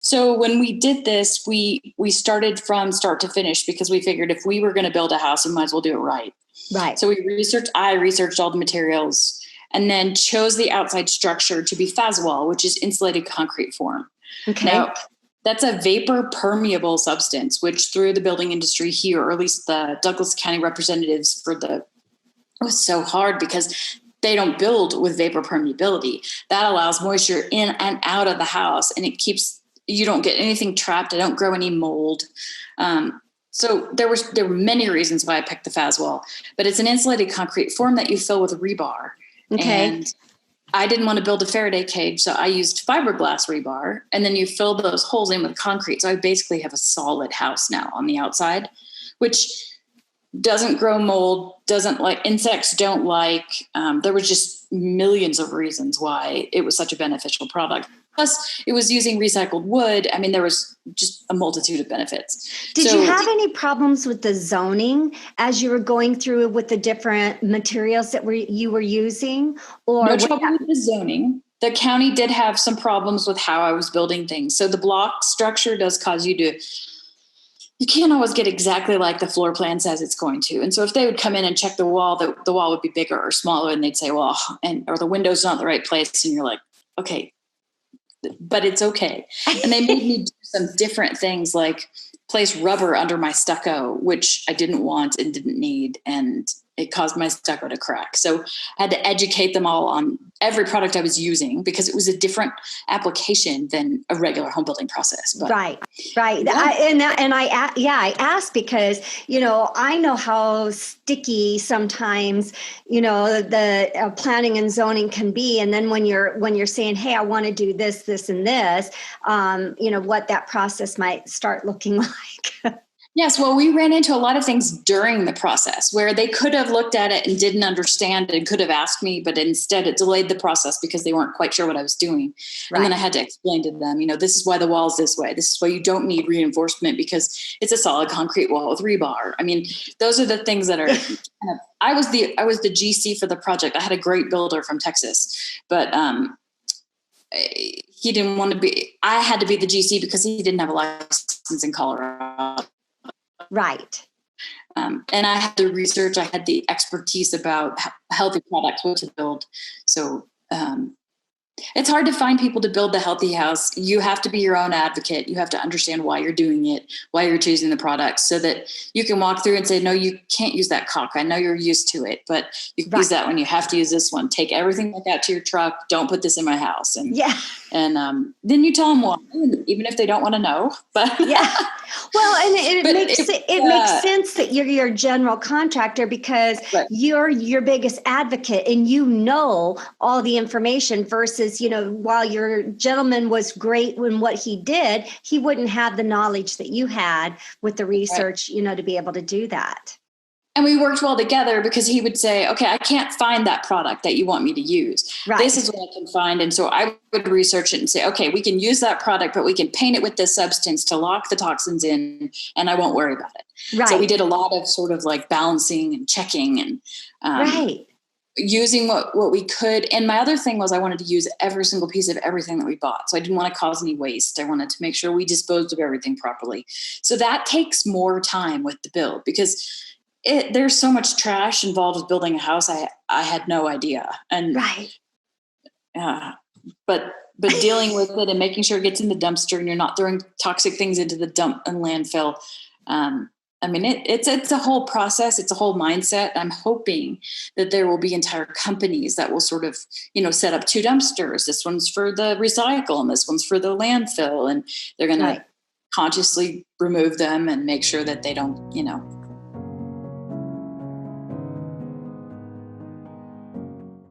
So when we did this, we started from start to finish because we figured if we were going to build a house, we might as well do it right. Right. So I researched all the materials and then chose the outside structure to be Faswall, which is insulated concrete form. Okay. Now, that's a vapor permeable substance, which through the building industry here, or at least the Douglas County representatives it was so hard because they don't build with vapor permeability. That allows moisture in and out of the house, and you don't get anything trapped. I don't grow any mold. So there were many reasons why I picked the Faswall, but it's an insulated concrete form that you fill with rebar. Okay. And I didn't want to build a Faraday cage, so I used fiberglass rebar, and then you fill those holes in with concrete. So I basically have a solid house now on the outside, which doesn't grow mold, insects don't like. There was just millions of reasons why it was such a beneficial product. Plus, it was using recycled wood. I mean, there was just a multitude of benefits. Did you have any problems with the zoning as you were going through with the different materials that you were using? Or no trouble with the zoning. The county did have some problems with how I was building things. So the block structure does cause you can't always get exactly like the floor plan says it's going to. And so if they would come in and check the wall, the wall would be bigger or smaller, and they'd say, or the window's not the right place. And you're like, okay, but it's okay. And they made me do some different things, like place rubber under my stucco, which I didn't want and didn't need. And it caused my stucco to crack. So I had to educate them all on every product I was using because it was a different application than a regular home building process. But, right. Yeah. I asked because, I know how sticky sometimes, the planning and zoning can be. And then when you're saying, hey, I want to do this, this, and this, what that process might start looking like. Yes. Well, we ran into a lot of things during the process where they could have looked at it and didn't understand and could have asked me, but instead it delayed the process because they weren't quite sure what I was doing. Right. And then I had to explain to them, this is why the wall is this way. This is why you don't need reinforcement because it's a solid concrete wall with rebar. I mean, those are the things that are, I was the GC for the project. I had a great builder from Texas, but, he didn't want to I had to be the GC because he didn't have a license in Colorado. Right. And I had the research, I had the expertise about healthy products, what to build. So it's hard to find people to build the healthy house. You have to be your own advocate. You have to understand why you're doing it, why you're choosing the products, so that you can walk through and say, no, you can't use that caulk. I know you're used to it, but you can use that one. You have to use this one. Take everything like that to your truck. Don't put this in my house. And then you tell them why, even if they don't want to know. But well, and it makes sense that you're your general contractor because you're your biggest advocate and all the information versus, while your gentleman was great in what he did, he wouldn't have the knowledge that you had with the research, to be able to do that. And we worked well together because he would say, okay, I can't find that product that you want me to use. Right. This is what I can find. And so I would research it and say, okay, we can use that product, but we can paint it with this substance to lock the toxins in and I won't worry about it. Right. So we did a lot of sort of like balancing and checking and using what we could. And my other thing was I wanted to use every single piece of everything that we bought. So I didn't want to cause any waste. I wanted to make sure we disposed of everything properly. So that takes more time with the build because there's so much trash involved with building a house. I had no idea. And but dealing with it and making sure it gets in the dumpster and you're not throwing toxic things into the dump and landfill. It's a whole process. It's a whole mindset. I'm hoping that there will be entire companies that will sort of, set up 2 dumpsters. This one's for the recycle and this one's for the landfill. And they're going to consciously remove them and make sure that they don't,